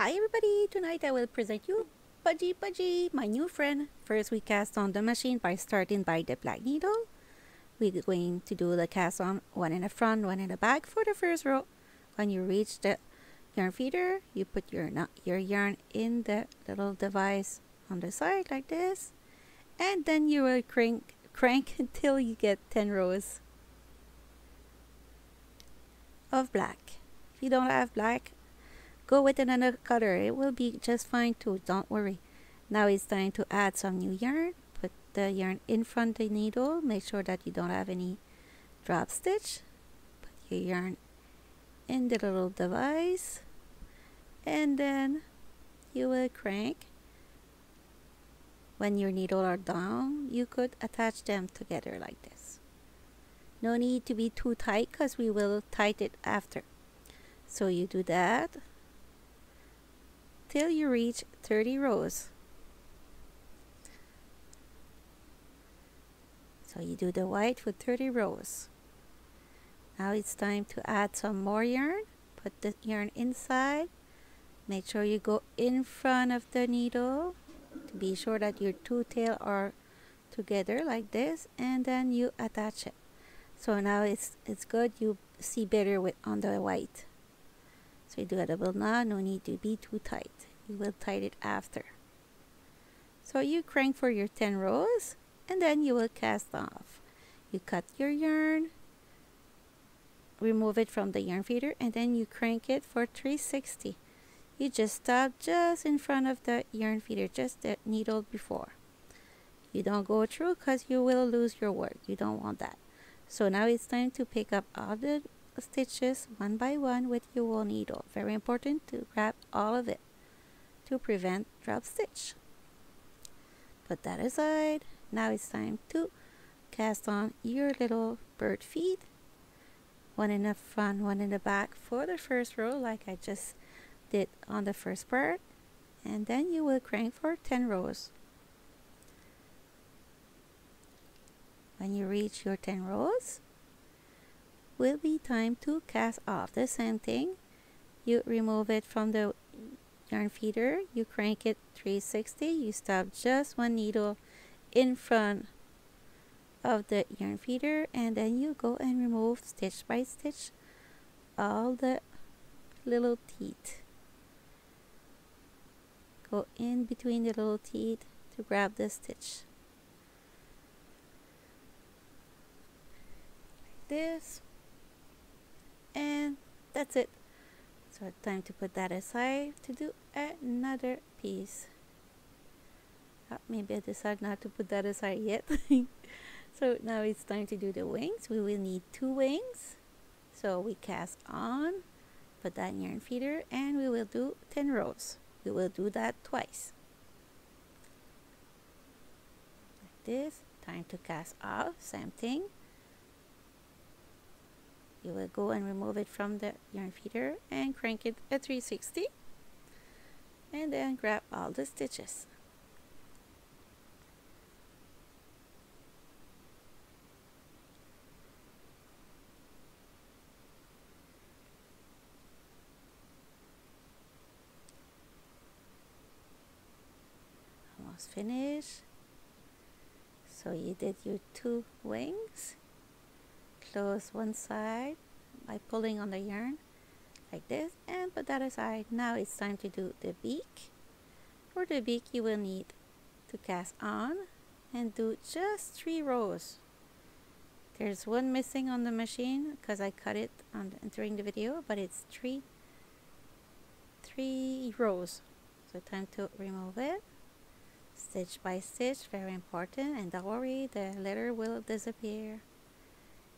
Hi everybody, tonight I will present you Pudgy Pudgy, my new friend. First we cast on the machine by starting by the black needle. We're going to do the cast on one in the front, one in the back for the first row. When you reach the yarn feeder, you put your yarn in the little device on the side like this. And then you will crank until you get 10 rows of black. If you don't have black, go with another color. It will be just fine too, don't worry. Now it's time to add some new yarn. Put the yarn in front of the needle. Make sure that you don't have any drop stitch. Put your yarn in the little device. And then you will crank. When your needle are down, you could attach them together like this. No need to be too tight because we will tighten it after. So you do that till you reach 30 rows. So you do the white for 30 rows. Now it's time to add some more yarn. Put the yarn inside. Make sure you go in front of the needle to be sure that your two tails are together like this, and then you attach it. So now it's good. You see better on the white. So you do a double knot, no need to be too tight. You will tighten it after. So you crank for your 10 rows and then you will cast off. You cut your yarn, remove it from the yarn feeder, and then you crank it for 360. You just stop just in front of the yarn feeder, just the needle before. You don't go through because you will lose your work. You don't want that. So now it's time to pick up all the stitches one by one with your wool needle. Very important to grab all of it to prevent drop stitch. Put that aside. Now it's time to cast on your little bird feet. One in the front, one in the back for the first row like I just did on the first part. And then you will crank for 10 rows. When you reach your 10 rows, will be time to cast off. The same thing. You remove it from the yarn feeder, you crank it 360, you stop just one needle in front of the yarn feeder, and then you go and remove stitch by stitch all the little teeth. Go in between the little teeth to grab the stitch. Like this. And that's it. So it's time to put that aside to do another piece. Maybe I decide not to put that aside yet. So now it's time to do the wings. We will need 2 wings. So we cast on, put that in yarn feeder, and we will do 10 rows. We will do that twice. Like this. Time to cast off. Same thing. You will go and remove it from the yarn feeder and crank it at 360, and then grab all the stitches. Almost finished. So you did your 2 wings. Close one side by pulling on the yarn like this and put that aside. Now it's time to do the beak. For the beak you will need to cast on and do just 3 rows. There's one missing on the machine because I cut it during the video, but it's three rows. So time to remove it stitch by stitch, very important, and don't worry, the letter will disappear.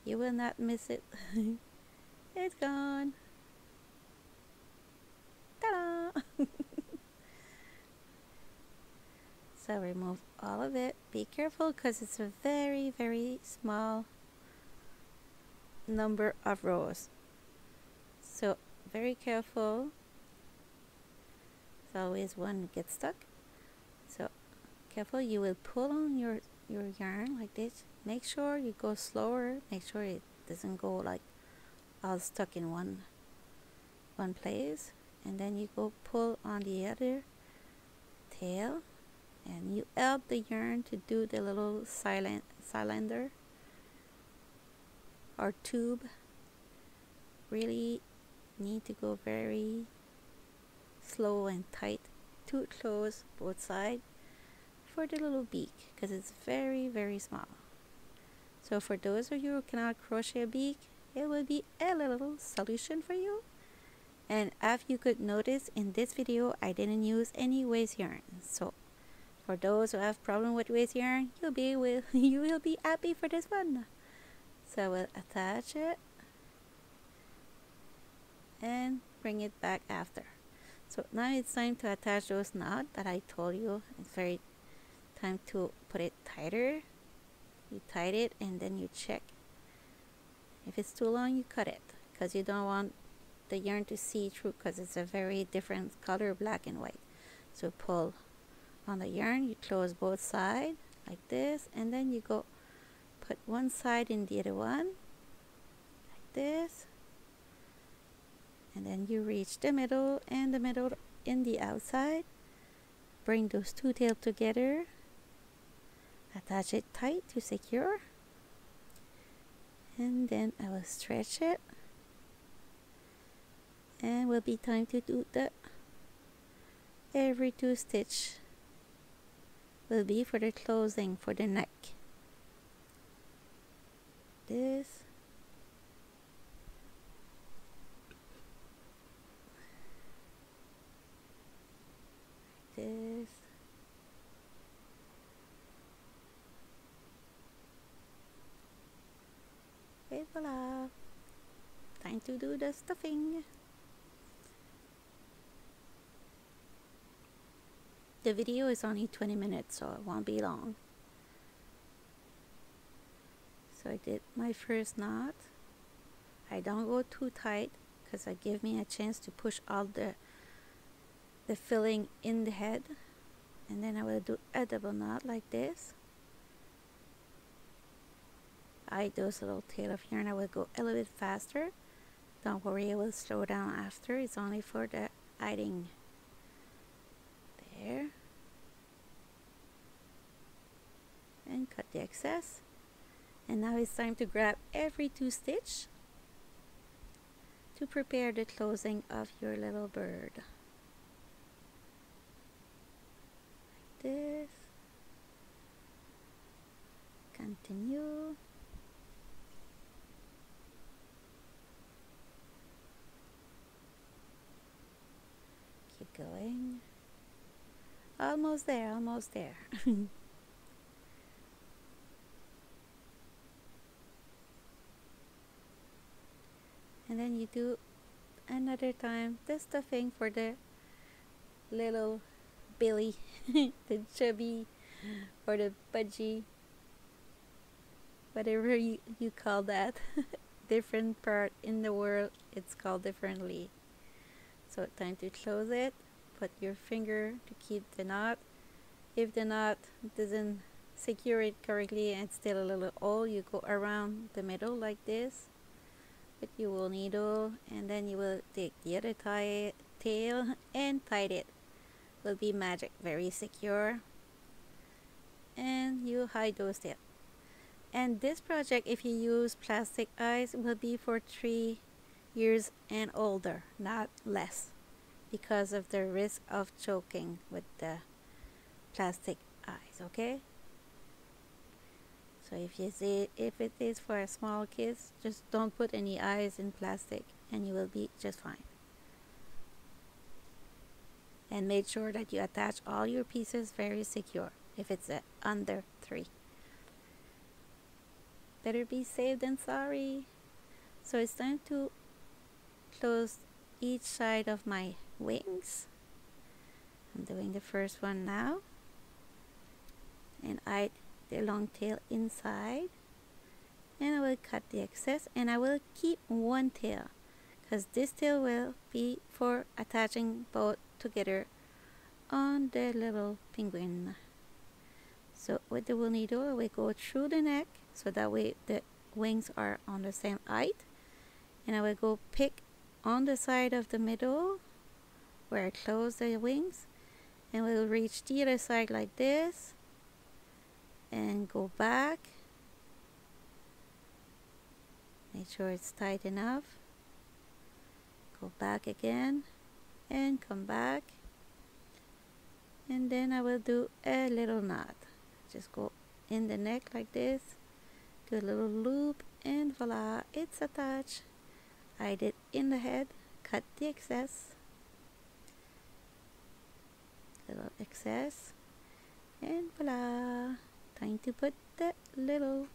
You will not miss it. It's gone. Ta-da! So remove all of it. Be careful because it's a very, very small number of rows. So very careful. It's always one gets stuck. So careful, you will pull on your yarn like this. Make sure you go slower. Make sure it doesn't go like all stuck in one place. and then you go pull on the other tail, and you help the yarn to do the little cylinder or tube. Really need to go very slow and tight to close both sides for the little beak, because it's very small. So for those of you who cannot crochet a beak, it will be a little solution for you. And as you could notice in this video, I didn't use any waste yarn. So for those who have problem with waste yarn, you will be happy for this one. So we'll attach it and bring it back after. So now it's time to attach those knots that I told you. It's very time to put it tighter. You tighten it and then you check. If it's too long, you cut it, because you don't want the yarn to see through, because it's a very different color, black and white. So pull on the yarn, you close both sides like this, and then you go put one side in the other one like this, and then you reach the middle and the middle in the outside. Bring those two tails together, attach it tight to secure, and then I will stretch it, and will be time to do the every 2 stitch will be for the closing for the neck. This and voila! Time to do the stuffing. The video is only 20 minutes, so it won't be long. So I did my first knot. I don't go too tight, because it gives me a chance to push all the filling in the head. And then I will do a double knot like this. Those little tail of yarn, I will go a little bit faster. Don't worry, I will slow down after. It's only for the hiding. There. And cut the excess. And now it's time to grab every 2 stitch to prepare the closing of your little bird. Like this. Continue. Keep going. Almost there, almost there. And then you do another time the stuffing for the little Billy, the chubby or the budgie, whatever you call that. Different part in the world, it's called differently. So time to close it. Put your finger to keep the knot. If the knot doesn't secure it correctly and it's still a little old, you go around the middle like this with your wool needle, and then you will take the other tail and tie it. Will be magic, very secure. And you hide those tails. And this project, if you use plastic eyes, will be for 3 years and older, not less, because of the risk of choking with the plastic eyes. Okay, so if it is for small kids, just don't put any eyes in plastic and you will be just fine. And make sure that you attach all your pieces very secure if it's under 3. Better be safe than sorry. So it's time to close each side of my wings. I'm doing the first one now, and I the long tail inside, and I will cut the excess, and I will keep one tail, because this tail will be for attaching both together on the little penguin. So with the wool needle, I will go through the neck, so that way the wings are on the same height, and I will go pick on the side of the middle where I close the wings, and we'll reach the other side like this and go back. Make sure it's tight enough. Go back again and come back, and then I will do a little knot. Just go in the neck like this, do a little loop, and voila, it's attached. I did in the head, cut the excess, little excess, and voila, time to put the little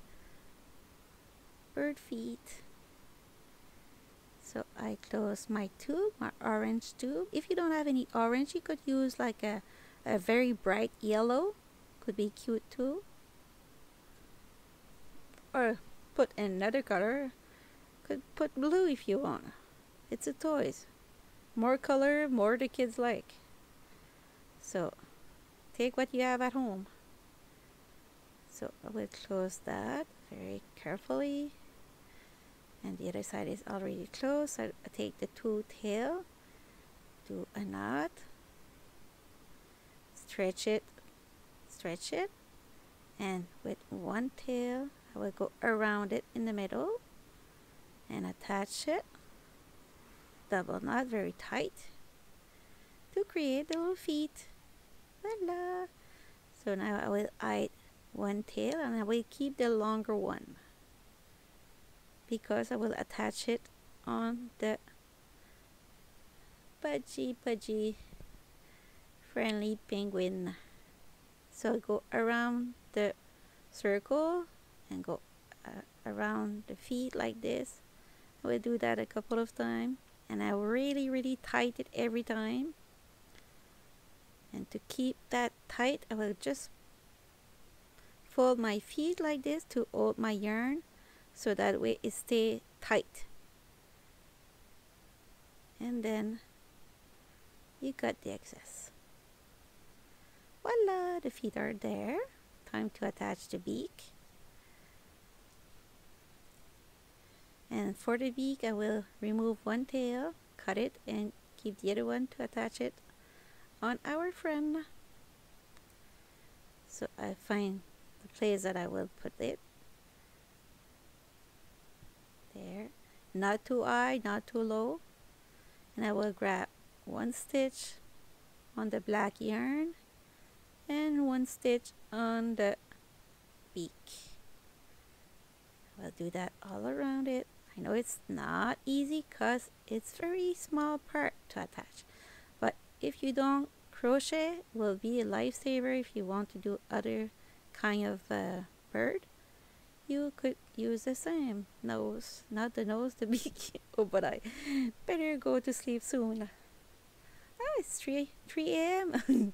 bird feet. So I close my tube, my orange tube. If you don't have any orange, you could use like a very bright yellow, could be cute too, or put another color. Could put blue if you want. It's a toys. More color, more the kids like. So take what you have at home. So I will close that very carefully, and the other side is already closed. So I take the two tail, do a knot, stretch it, and with one tail I will go around it in the middle and attach it, double knot very tight to create the little feet. Voila! So now I will add one tail, and I will keep the longer one because I will attach it on the pudgy friendly penguin. So go around the circle and go around the feet like this. I will do that a couple of times, and I really tight it every time. And to keep that tight, I will just fold my feet like this to hold my yarn, so that way it stay tight. And then you cut the excess. Voila, the feet are there. Time to attach the beak. And for the beak, I will remove one tail, cut it, and keep the other one to attach it on our friend. So I find the place that I will put it. There. Not too high, not too low. And I will grab one stitch on the black yarn and one stitch on the beak. I'll do that all around it. I know it's not easy because it's very small part to attach, but if you don't crochet, it will be a lifesaver. If you want to do other kind of bird, you could use the same nose, not the nose, the beak. Oh, but I better go to sleep soon. Ah, it's 3 a.m.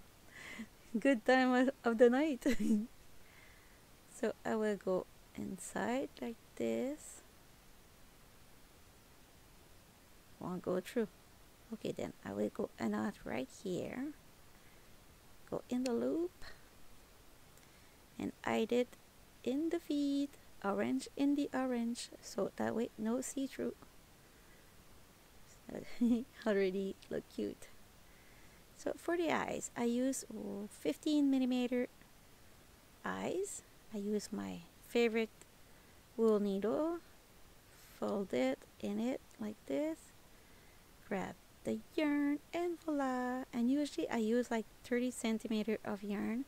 Good time of the night. So I will go inside like this. Won't go through. Okay, then I will go a knot right here. Go in the loop and hide it in the feet, orange in the orange, so that way no see-through. Already look cute. So for the eyes, I use 15mm eyes. I use my favorite wool needle, fold it in it like this, grab the yarn, and voila. And usually I use like 30cm of yarn,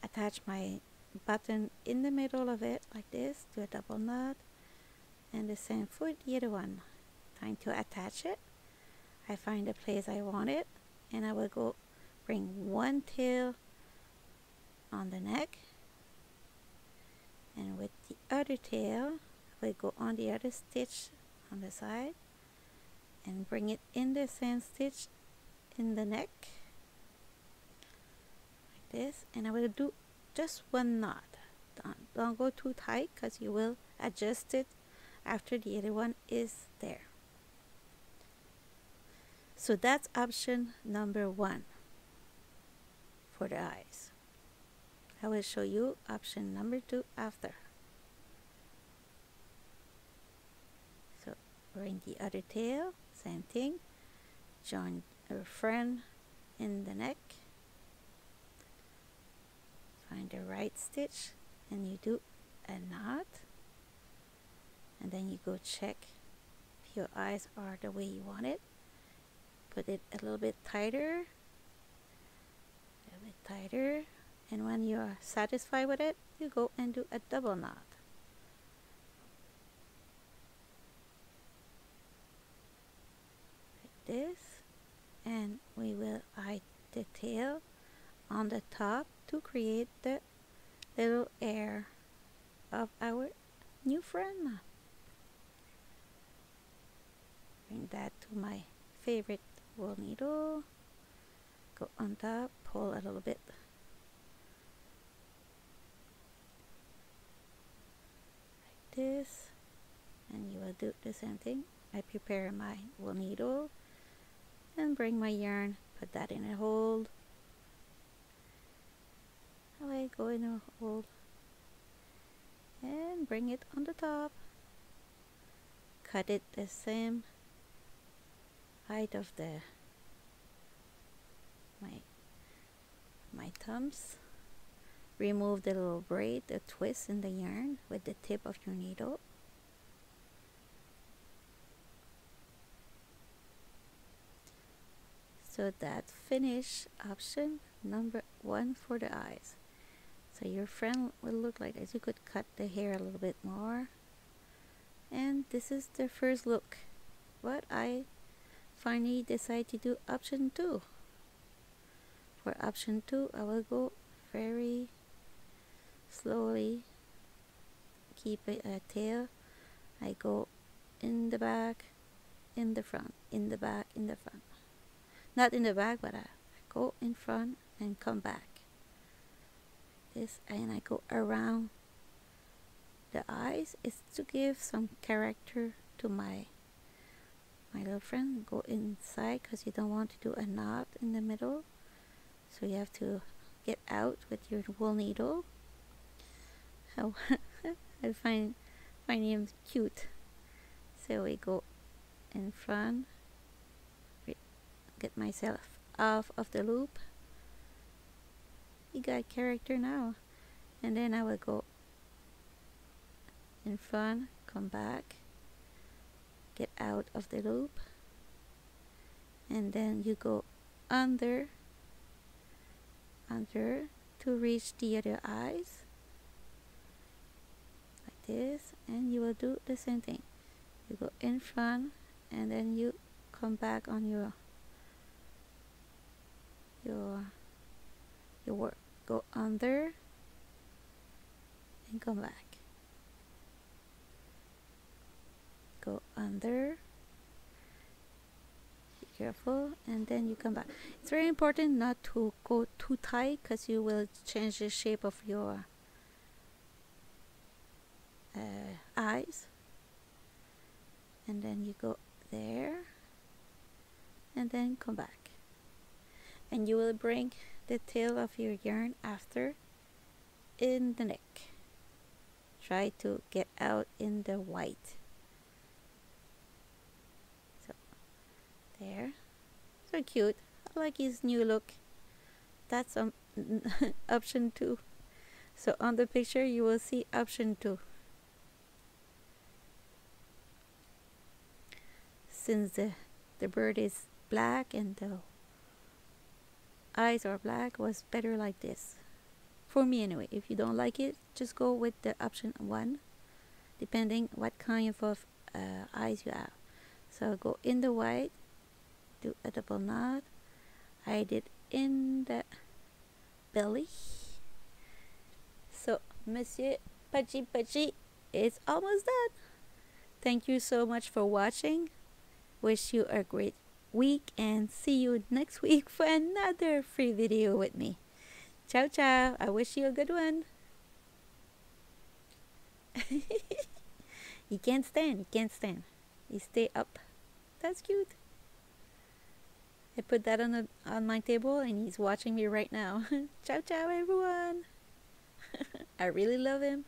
attach my button in the middle of it like this, do a double knot, and the same for the other one. Time to attach it. I find the place I want it, and I will go bring one tail on the neck, and with the other tail I will go on the other stitch on the side and bring it in the same stitch in the neck like this, and I will do just one knot. Don't go too tight because you will adjust it after the other one is there. So that's option number 1 for the eyes. I will show you option number 2 after. So bring the other tail, same thing, join your friend in the neck. Find the right stitch and you do a knot, and then you go check if your eyes are the way you want it. Put it a little bit tighter, and when you're satisfied with it, you go and do a double knot. Like this, and we will hide the tail on the top to create the little ear of our new friend. Bring that to my favorite wool needle. Go on top, pull a little bit. Like this. And you will do the same thing. I prepare my wool needle and bring my yarn, put that in a hold. I go in a hold and bring it on the top. Cut it the same height of the my thumbs. Remove the little braid, the twist in the yarn with the tip of your needle. So that finish option number 1 for the eyes. So your friend will look like this. You could cut the hair a little bit more. And this is the first look. But I finally decide to do option 2. For option 2, I will go very slowly. Keep it a tail. I go in the back, in the front, in the back, in the front. Not in the back, but I go in front and come back. This, and I go around the eyes. It's to give some character to my little friend. Go inside because you don't want to do a knot in the middle. So you have to get out with your wool needle. Oh, I find him cute. So we go in front. Get myself off of the loop. You got character now. And then I will go in front, come back, get out of the loop, and then you go under to reach the other eyes like this, and you will do the same thing. You go in front and then you come back on your work. Go under and come back. Go under, be careful, and then you come back. It's very important not to go too tight because you will change the shape of your eyes. And then you go there and then come back, and you will bring the tail of your yarn after in the neck. Try to get out in the white. So there, so cute. I like his new look. That's option 2. So on the picture you will see option 2. Since the bird is black and the eyes are black, was better like this for me anyway. If you don't like it, just go with the option 1 depending what kind of eyes you have. So go in the white, do a double knot, hide it in the belly. So Monsieur Pachi Pachi is almost done. Thank you so much for watching. Wish you a great week and see you next week for another free video with me. Ciao ciao. I wish you a good one. He can't stand. He stay up. That's cute. I put that on my table and he's watching me right now. Ciao ciao everyone. I really love him.